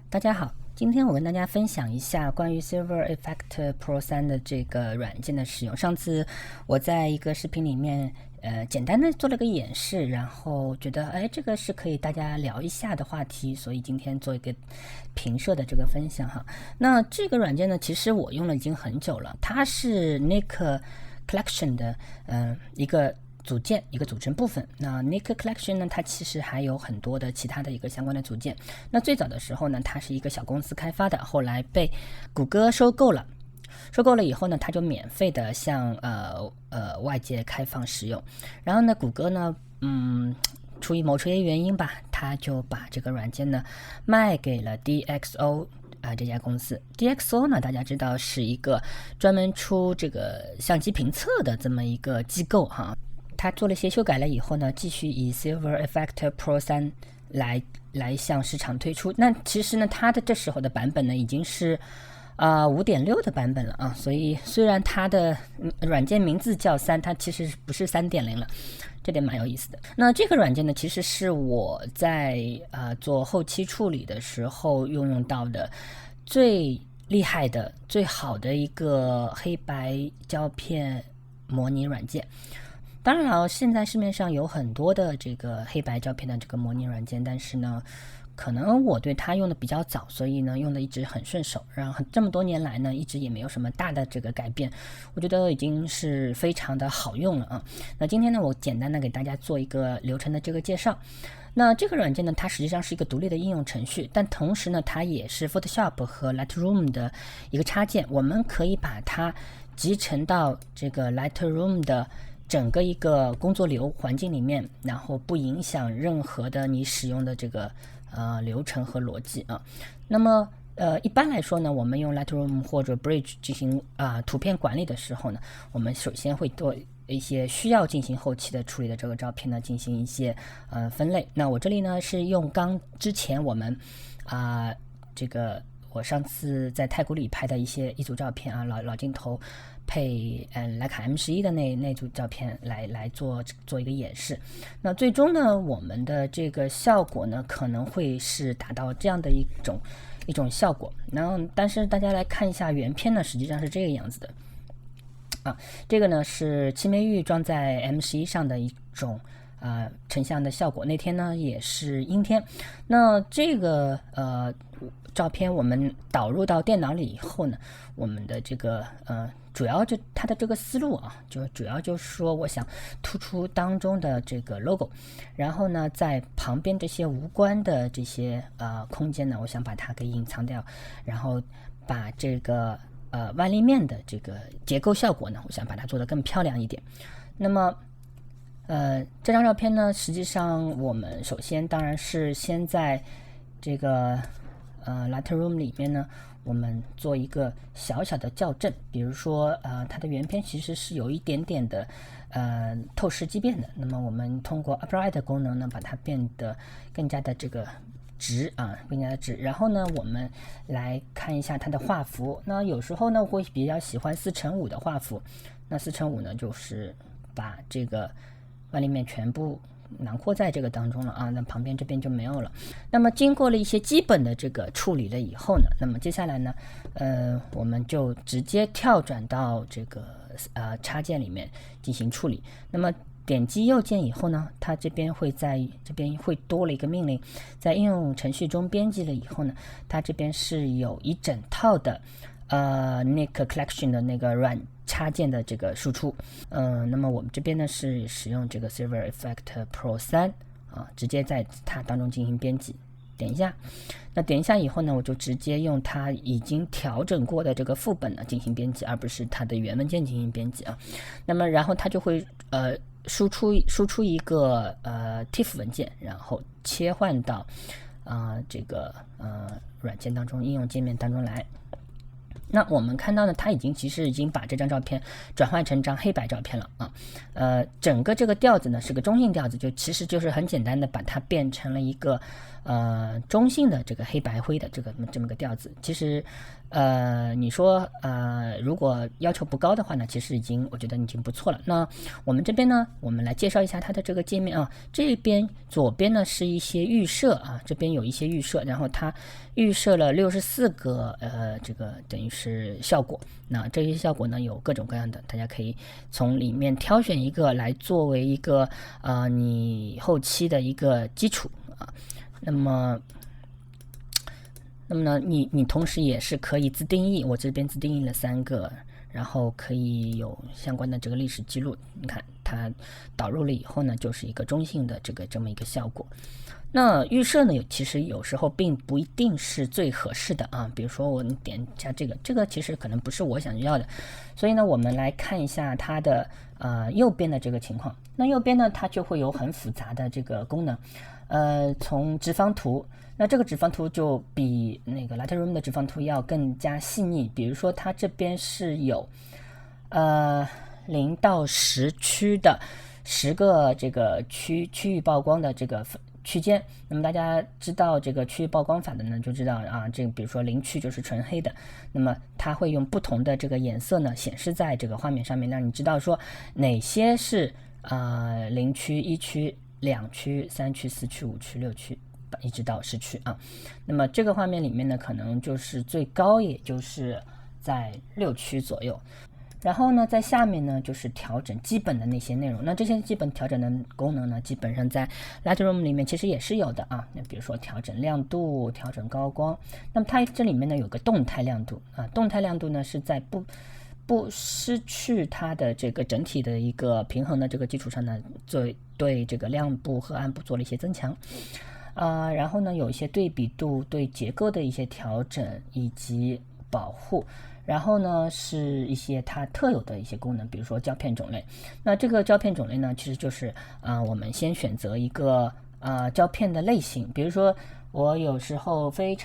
大家好，今天我跟大家分享一下关于 Silver Effect Pro 3的这个软件的使用。上次我在一个视频里面简单的做了个演示，然后觉得这个是可以大家聊一下的话题，所以今天做一个评设的这个分享哈。那这个软件呢，其实我用了已经很久了，它是 Nik Collection 的一个组件，一个组成部分。那 Nik Collection 呢，它其实还有很多的其他的一个相关的组件。那最早的时候呢，它是一个小公司开发的，后来被谷歌收购了。收购了以后呢，它就免费的向外界开放使用。然后呢，谷歌呢，出于某些原因吧，它就把这个软件呢卖给了 DxO。这家公司 DxO 呢，大家知道是一个专门出这个相机评测的这么一个机构哈。它做了些修改了以后呢，继续以 Silver Effect Pro 3来向市场推出。那其实呢，它的这时候的版本呢已经是5.6 的版本了啊，所以虽然它的软件名字叫3，它其实不是 3.0 了，这点蛮有意思的。那这个软件呢，其实是我在做后期处理的时候用到的最厉害的、最好的一个黑白胶片模拟软件。当然了，现在市面上有很多的这个黑白胶片的这个模拟软件，但是呢，可能我对它用的比较早，所以呢用的一直很顺手，然后这么多年来呢一直也没有什么大的这个改变，我觉得已经是非常的好用了啊。那今天呢我简单的给大家做一个流程的这个介绍。那这个软件呢，它实际上是一个独立的应用程序，但同时呢它也是 Photoshop 和 Lightroom 的一个插件，我们可以把它集成到这个 Lightroom 的整个一个工作流环境里面，然后不影响任何的你使用的这个流程和逻辑啊。那么一般来说呢，我们用 Lightroom 或者 Bridge 进行图片管理的时候呢，我们首先会做一些需要进行后期的处理的这个照片呢，进行一些分类。那我这里呢是用之前我们这个我上次在太古里拍的一组照片啊，老镜头配徕卡 M11 的那组照片来做一个演示。那最终呢，我们的这个效果呢可能会是达到这样的一种效果。然后但是大家来看一下原片呢，实际上是这个样子的这个呢是青梅玉装在 M11 上的一种成像的效果。那天呢也是阴天。那这个照片我们导入到电脑里以后呢，我们的这个主要就它的这个思路就主要就是说我想突出当中的这个 logo， 然后呢在旁边这些无关的这些空间呢，我想把它给隐藏掉，然后把这个外立面的这个结构效果呢，我想把它做得更漂亮一点。那么这张照片呢，实际上我们首先当然是先在这个Lightroom 里面呢，我们做一个小小的校正。比如说它的原片其实是有一点点的透视畸变的，那么我们通过 Upright 的功能呢，把它变得更加的这个直更加的直。然后呢我们来看一下它的画幅。那有时候呢会比较喜欢4:5的画幅。那4:5呢就是把这个外立面全部囊括在这个当中了那旁边这边就没有了。那么经过了一些基本的这个处理了以后呢，那么接下来呢我们就直接跳转到这个插件里面进行处理。那么点击右键以后呢，它这边会多了一个命令，在应用程序中编辑了以后呢，它这边是有一整套的Nik Collection 的那个软插件的这个输出。那么我们这边呢是使用这个 Silver Effect Pro 3直接在它当中进行编辑。点一下，那点一下以后呢，我就直接用它已经调整过的这个副本呢进行编辑，而不是它的原文件进行编辑那么然后它就会输出一个TIFF 文件，然后切换到这个软件当中应用界面当中来。那我们看到呢，它其实已经把这张照片转换成张黑白照片了整个这个调子呢是个中性调子，其实就是很简单的把它变成了一个中性的这个黑白灰的这么个调子。其实你说如果要求不高的话呢，其实我觉得已经不错了。那我们这边呢，我们来介绍一下它的这个界面啊。这边左边呢是一些预设啊，这边有一些预设，然后它预设了64个这个等于是效果。那这些效果呢有各种各样的，大家可以从里面挑选一个来作为一个你后期的一个基础啊。那么呢，你同时也是可以自定义，我这边自定义了3个，然后可以有相关的这个历史记录。你看它导入了以后呢，就是一个中性的这么一个效果。那预设呢，其实有时候并不一定是最合适的啊。比如说我点一下这个其实可能不是我想要的，所以呢，我们来看一下它的右边的这个情况。那右边呢，它就会有很复杂的这个功能，从直方图。那这个直方图就比那个 Lightroom 的直方图要更加细腻。比如说它这边是有0到10区的10个这个区域曝光的这个区间。那么大家知道这个区域曝光法的呢，就知道啊，这个比如说0区就是纯黑的，那么它会用不同的这个颜色呢显示在这个画面上面，让你知道说哪些是0区、1区、2区、3区、4区、5区、6区。一直到10区啊。那么这个画面里面呢，可能就是最高也就是在6区左右。然后呢，在下面呢就是调整基本的那些内容。那这些基本调整的功能呢，基本上在 Lightroom 里面其实也是有的啊。那比如说调整亮度、调整高光。那么它这里面呢有个动态亮度啊，动态亮度呢是在不失去它的这个整体的一个平衡的这个基础上呢，对这个亮部和暗部做了一些增强。然后呢，有一些对比度、对结构的一些调整以及保护，然后呢是一些它特有的一些功能，比如说胶片种类。那这个胶片种类呢，其实就是我们先选择一个胶片的类型，比如说我有时候会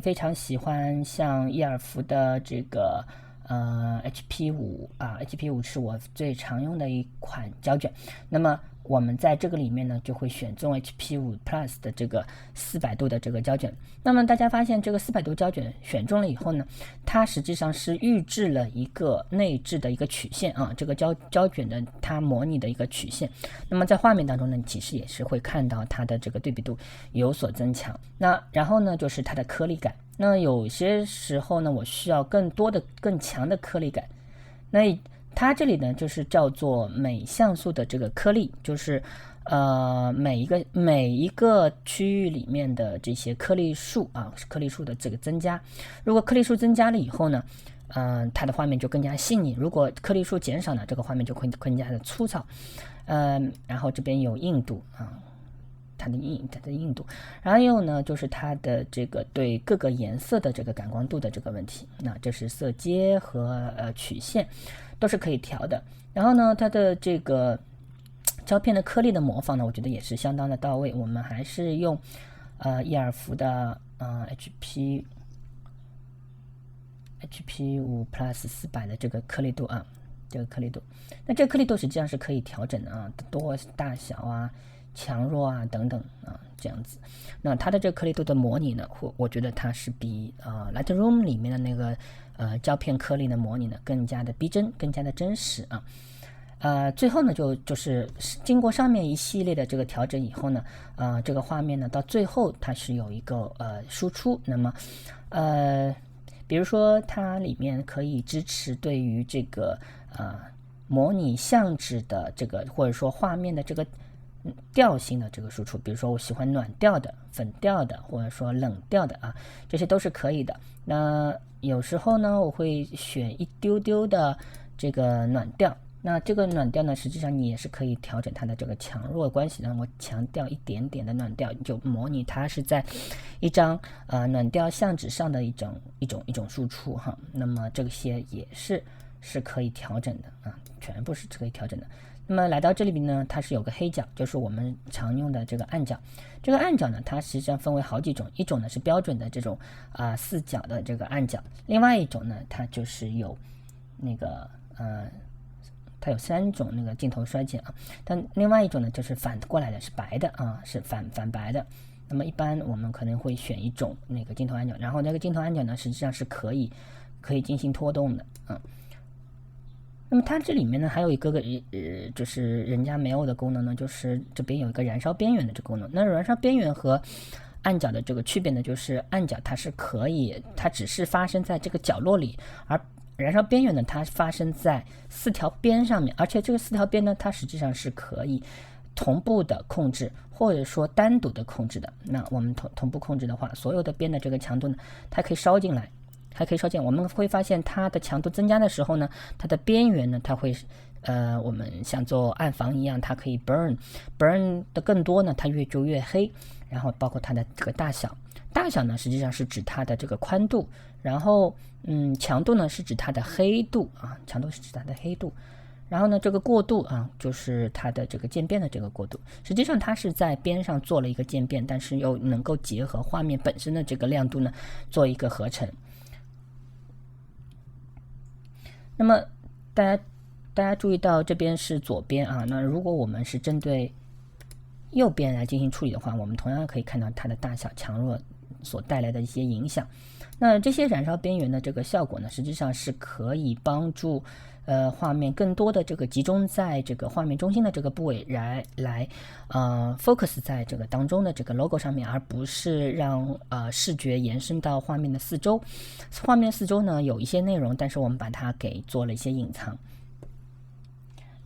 非常喜欢像伊尔福的这个HP5 HP5 是我最常用的一款胶卷。那么我们在这个里面呢，就会选中 HP5 Plus 的这个400度的这个胶卷。那么大家发现这个400度胶卷选中了以后呢，它实际上是预制了一个内置的一个曲线啊，这个胶卷的它模拟的一个曲线。那么在画面当中呢，其实也是会看到它的这个对比度有所增强。那然后呢，就是它的颗粒感。那有些时候呢，我需要更强的颗粒感。那它这里呢，就是叫做每像素的这个颗粒，就是每一个区域里面的这些颗粒数啊，颗粒数的这个增加。如果颗粒数增加了以后呢，它的画面就更加细腻；如果颗粒数减少呢，这个画面就会更加的粗糙。然后这边有硬度啊。它的硬度，然后呢就是它的这个对各个颜色的这个感光度的这个问题。那这是色阶和曲线都是可以调的。然后呢，它的这个胶片的颗粒的模仿呢，我觉得也是相当的到位。我们还是用伊尔福的HP5 Plus 400的这个颗粒度啊，这个颗粒度。那这个颗粒度实际上是可以调整的啊，多大小啊。强弱啊等等啊，这样子。那它的这个颗粒度的模拟呢，我觉得它是比Lightroom 里面的那个胶片颗粒的模拟呢更加的逼真，更加的真实啊。最后呢就是经过上面一系列的这个调整以后呢，这个画面呢到最后它是有一个输出。那么比如说它里面可以支持对于这个模拟相纸的这个或者说画面的这个调性的这个输出，比如说我喜欢暖调的、粉调的，或者说冷调的啊，这些都是可以的。那有时候呢，我会选一丢丢的这个暖调。那这个暖调呢，实际上你也是可以调整它的这个强弱关系的。我强调一点点的暖调，就模拟它是在一张暖调相纸上的一种输出哈。那么这些也是可以调整的啊，全部是可以调整的。那么来到这里边呢，它是有个黑角，就是我们常用的这个暗角。这个暗角呢，它实际上分为好几种，一种呢是标准的这种4角的这个暗角，另外一种呢，它就是有那个它有3种那个镜头衰减啊，但另外一种呢就是反过来的，是白的啊，是反白的。那么一般我们可能会选一种那个镜头按钮，然后那个镜头按钮呢，实际上是可以进行拖动的，那么它这里面呢还有一个就是人家没有的功能呢，就是这边有一个燃烧边缘的这个功能。那燃烧边缘和按角的这个区别呢，就是按角它只是发生在这个角落里，而燃烧边缘呢，它发生在4条边上面，而且这个4条边呢，它实际上是可以同步的控制，或者说单独的控制的。那我们同步控制的话，所有的边的这个强度呢，它可以烧进来。我们会发现它的强度增加的时候呢，它的边缘呢，它会我们像做暗房一样，它可以 burn 的更多呢，它就越黑。然后包括它的这个大小呢，实际上是指它的这个宽度，然后强度呢是指它的黑度啊，然后呢，这个过渡啊，就是它的这个渐变的这个过渡，实际上它是在边上做了一个渐变，但是又能够结合画面本身的这个亮度呢，做一个合成。那么大家注意到这边是左边啊，那如果我们是针对右边来进行处理的话，我们同样可以看到它的大小强弱所带来的一些影响。那这些燃烧边缘的这个效果呢，实际上是可以帮助画面更多的这个集中在这个画面中心的这个部位来focus 在这个当中的这个 logo 上面，而不是让视觉延伸到画面的四周。画面四周呢有一些内容，但是我们把它给做了一些隐藏。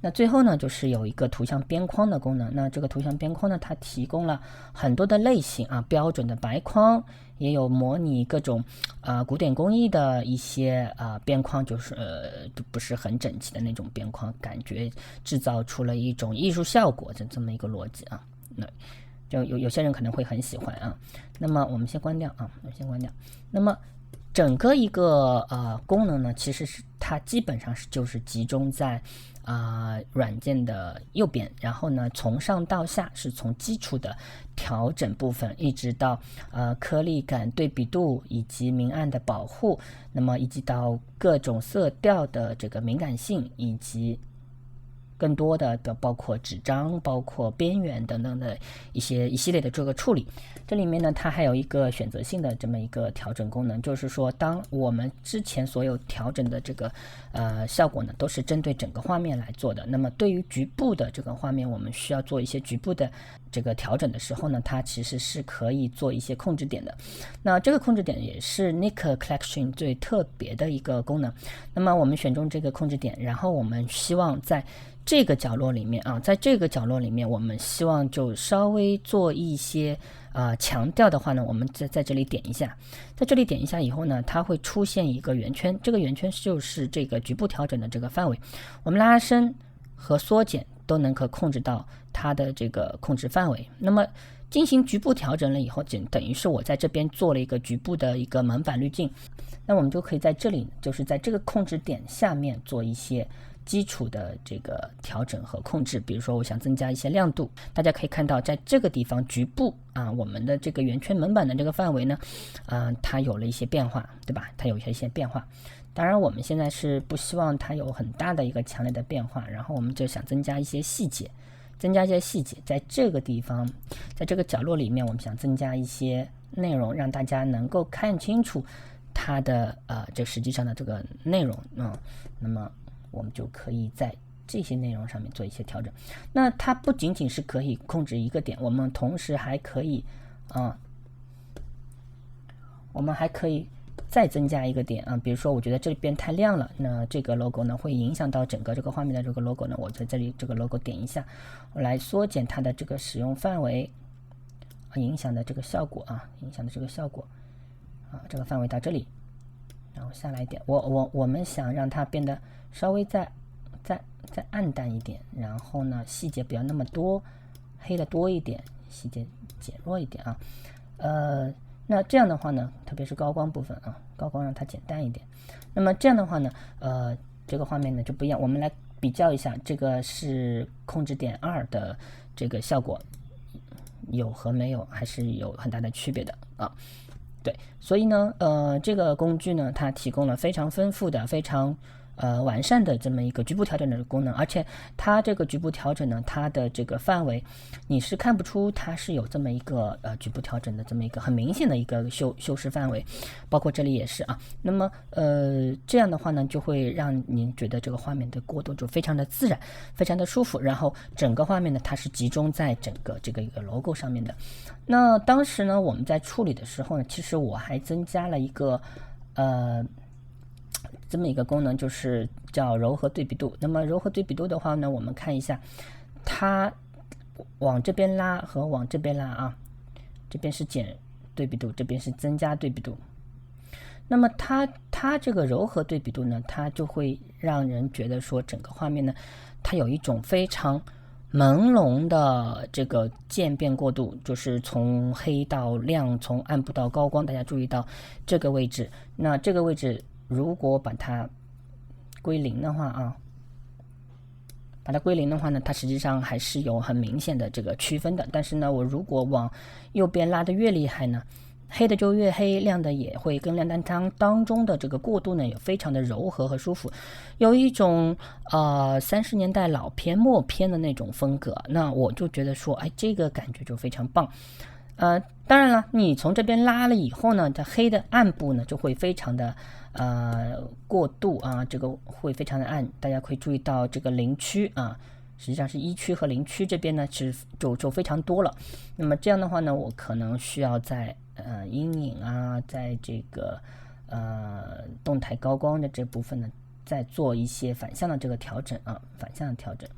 那最后呢，就是有一个图像边框的功能。那这个图像边框呢，它提供了很多的类型啊，标准的白框，也有模拟各种古典工艺的一些边框，就是不是很整齐的那种边框，感觉制造出了一种艺术效果的这么一个逻辑啊。那就有些人可能会很喜欢啊。那么我们先关掉啊，那么整个一个功能呢，其实是它基本上就是集中在软件的右边，然后呢从上到下是从基础的调整部分，一直到颗粒感、对比度以及明暗的保护，那么以及到各种色调的这个敏感性，以及更多的包括纸张、包括边缘等等的一系列的这个处理。这里面呢，它还有一个选择性的这么一个调整功能，就是说，当我们之前所有调整的这个效果呢，都是针对整个画面来做的。那么对于局部的这个画面，我们需要做一些局部的这个调整的时候呢，它其实是可以做一些控制点的。那这个控制点也是 Nik Collection 最特别的一个功能。那么我们选中这个控制点，然后我们希望在这个角落里面啊，我们希望就稍微做一些强调的话呢，我们在这里点一下，以后呢，它会出现一个圆圈，这个圆圈就是这个局部调整的这个范围，我们拉伸和缩减都能够控制到它的这个控制范围。那么进行局部调整了以后，等于是我在这边做了一个局部的一个门板滤镜，那我们就可以在这里，就是在这个控制点下面做一些基础的这个调整和控制。比如说我想增加一些亮度，大家可以看到在这个地方局部我们的这个圆圈门板的这个范围呢它有了一些变化，对吧？它有一些变化。当然我们现在是不希望它有很大的一个强烈的变化，然后我们就想增加一些细节，在这个地方，在这个角落里面，我们想增加一些内容，让大家能够看清楚它的这实际上的这个内容那么我们就可以在这些内容上面做一些调整。那它不仅仅是可以控制一个点，我们同时还可以再增加一个点比如说我觉得这边太亮了，那这个 logo 呢会影响到整个这个画面的这个 logo 呢，我在这里这个 logo 点一下，我来缩减它的这个使用范围影响的这个效果这个范围到这里，然后下来一点，我们想让它变得稍微再暗淡一点，然后呢细节不要那么多，黑的多一点，细节减弱一点那这样的话呢，特别是高光部分高光让它减淡一点。那么这样的话呢这个画面呢就不一样。我们来比较一下，这个是控制点2的这个效果有和没有还是有很大的区别的对，所以呢这个工具呢它提供了非常丰富的非常完善的这么一个局部调整的功能，而且它这个局部调整呢，它的这个范围你是看不出它是有这么一个局部调整的这么一个很明显的一个修饰范围，包括这里也是啊。那么这样的话呢，就会让您觉得这个画面的过渡就非常的自然，非常的舒服，然后整个画面呢它是集中在整个这个一个 logo 上面的。那当时呢我们在处理的时候呢，其实我还增加了一个这么一个功能，就是叫柔和对比度。那么柔和对比度的话呢，我们看一下它往这边拉和往这边拉啊，这边是减对比度，这边是增加对比度。那么它这个柔和对比度呢，它就会让人觉得说整个画面呢它有一种非常朦胧的这个渐变过渡，就是从黑到亮，从暗部到高光。大家注意到这个位置，那这个位置如果把它归零的话啊，把它归零的话呢，它实际上还是有很明显的这个区分的。但是呢，我如果往右边拉得越厉害呢，黑的就越黑，亮的也会更亮，但它当中的这个过渡呢，也非常的柔和和舒服，有一种30年代老片默片的那种风格。那我就觉得说，哎，这个感觉就非常棒。当然了，你从这边拉了以后呢，这黑的暗部呢就会非常的过渡啊，这个会非常的暗。大家可以注意到这个零区啊，实际上是1区和0区这边呢就非常多了。那么这样的话呢，我可能需要在阴影啊，在这个动态高光的这部分呢，再做一些反向的这个调整啊，反向的调整。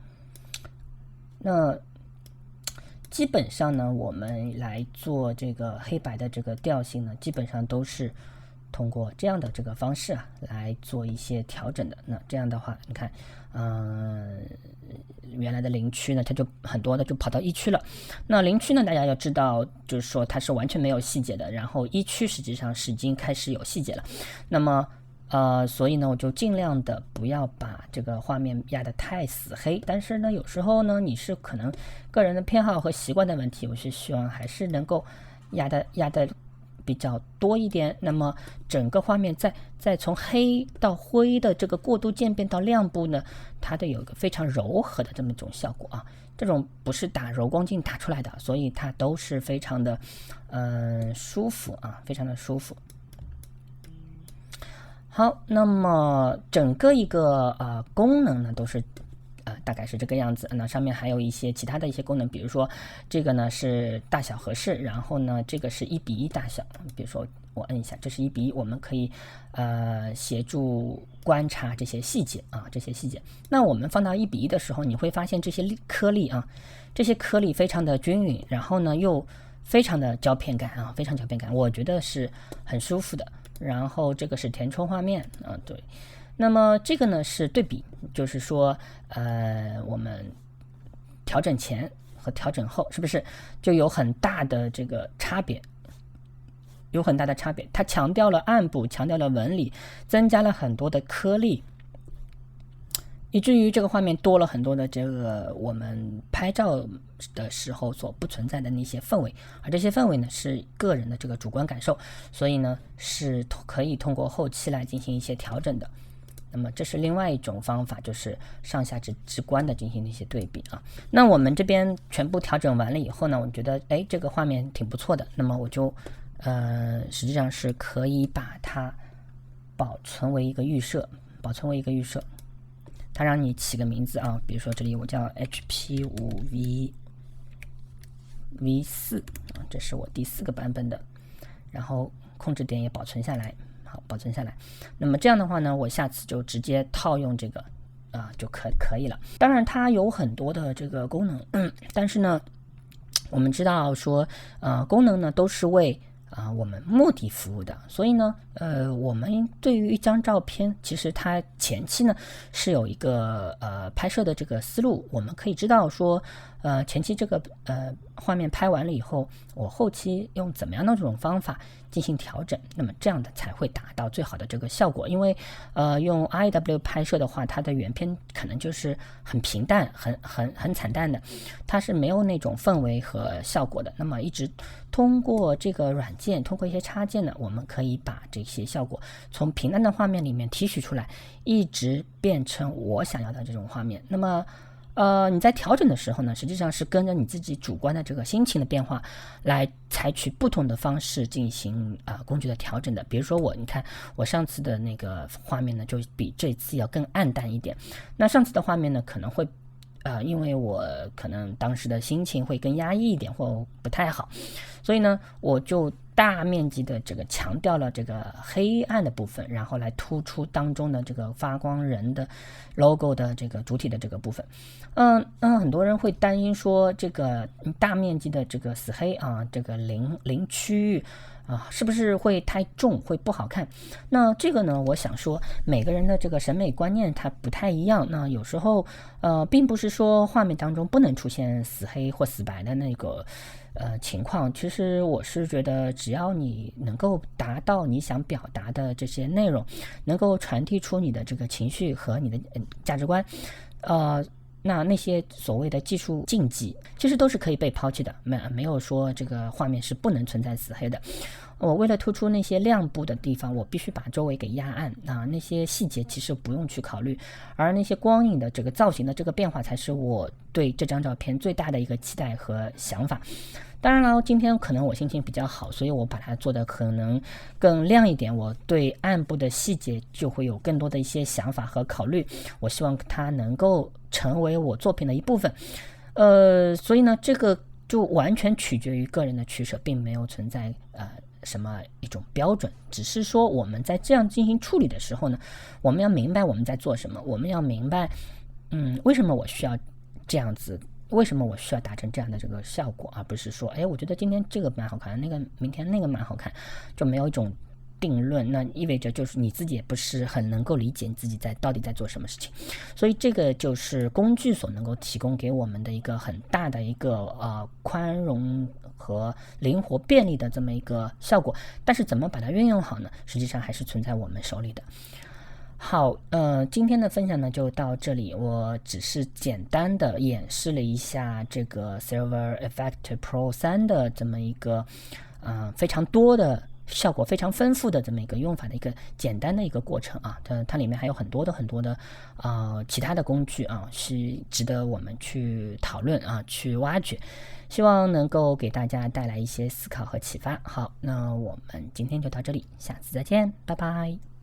那基本上呢，我们来做这个黑白的这个调性呢，基本上都是通过这样的这个方式啊来做一些调整的。那这样的话，你看，原来的0区呢，它就很多的就跑到1区了。那0区呢，大家要知道，就是说它是完全没有细节的，然后1区实际上是已经开始有细节了。那么所以呢，我就尽量的不要把这个画面压得太死黑。但是呢，有时候呢，你是可能个人的偏好和习惯的问题，我是希望还是能够压得比较多一点。那么整个画面再从黑到灰的这个过渡渐变到亮部呢，它的有一个非常柔和的这么一种效果啊。这种不是打柔光镜打出来的，所以它都是非常的舒服啊，非常的舒服。好，那么整个一个功能呢都是大概是这个样子。那上面还有一些其他的一些功能，比如说这个呢是大小合适，然后呢这个是1:1大小，比如说我摁一下，这是1:1，我们可以协助观察这些细节啊，这些细节。那我们放到1:1的时候，你会发现这些颗粒啊，这些颗粒非常的均匀，然后呢又非常的胶片感啊，非常胶片感，我觉得是很舒服的。然后这个是填充画面啊，对。那么这个呢是对比，就是说我们调整前和调整后是不是就有很大的这个差别？有很大的差别，它强调了暗部，强调了纹理，增加了很多的颗粒，以至于这个画面多了很多的这个我们拍照的时候所不存在的那些氛围，而这些氛围呢是个人的这个主观感受，所以呢是可以通过后期来进行一些调整的。那么这是另外一种方法，就是上下直观的进行一些对比啊。那我们这边全部调整完了以后呢，我觉得这个画面挺不错的，那么我就实际上是可以把它保存为一个预设，它让你起个名字啊，比如说这里我叫 HP5V4 啊，这是我第4个版本的，然后控制点也保存下来。好，保存下来。那么这样的话呢，我下次就直接套用这个就可以了。当然它有很多的这个功能，但是呢我们知道说功能呢都是为我们目的服务的，所以呢我们对于一张照片，其实它前期呢是有一个拍摄的这个思路，我们可以知道说前期这个画面拍完了以后，我后期用怎么样的这种方法进行调整，那么这样的才会达到最好的这个效果。因为用 RAW 拍摄的话，它的原片可能就是很平淡、很惨淡的，它是没有那种氛围和效果的。那么一直通过这个软件，通过一些插件呢，我们可以把这些效果从平淡的画面里面提取出来，一直变成我想要的这种画面。那么你在调整的时候呢，实际上是跟着你自己主观的这个心情的变化来采取不同的方式进行工具的调整的。比如说你看我上次的那个画面呢，就比这次要更暗淡一点。那上次的画面呢，可能会因为我可能当时的心情会更压抑一点或不太好，所以呢，我就大面积的这个强调了这个黑暗的部分，然后来突出当中的这个发光人的 logo 的这个主体的这个部分。很多人会担心说，这个大面积的这个死黑啊，这个零区域是不是会太重，会不好看？那这个呢，我想说每个人的这个审美观念它不太一样。那有时候并不是说画面当中不能出现死黑或死白的那个情况。其实我是觉得，只要你能够达到你想表达的这些内容，能够传递出你的这个情绪和你的价值观，那些所谓的技术禁忌其实都是可以被抛弃的，没有说这个画面是不能存在死黑的。我为了突出那些亮部的地方，我必须把周围给压暗那些细节其实不用去考虑，而那些光影的这个造型的这个变化才是我对这张照片最大的一个期待和想法。当然了，今天可能我心情比较好，所以我把它做的可能更亮一点，我对暗部的细节就会有更多的一些想法和考虑，我希望它能够成为我作品的一部分。所以呢，这个就完全取决于个人的取舍，并没有存在什么一种标准，只是说我们在这样进行处理的时候呢，我们要明白我们在做什么，我们要明白为什么我需要这样子，为什么我需要达成这样的这个效果，而不是说我觉得今天这个蛮好看，那个明天那个蛮好看，就没有一种定论。那意味着就是你自己也不是很能够理解你自己到底在做什么事情。所以这个就是工具所能够提供给我们的一个很大的一个宽容和灵活便利的这么一个效果。但是怎么把它运用好呢？实际上还是存在我们手里的。好，今天的分享呢就到这里。我只是简单的演示了一下这个 Silver Effect Pro 3的这么一个非常多的效果非常丰富的这么一个用法的一个简单的一个过程它里面还有很多的其他的工具是值得我们去讨论去挖掘，希望能够给大家带来一些思考和启发。好，那我们今天就到这里，下次再见，拜拜。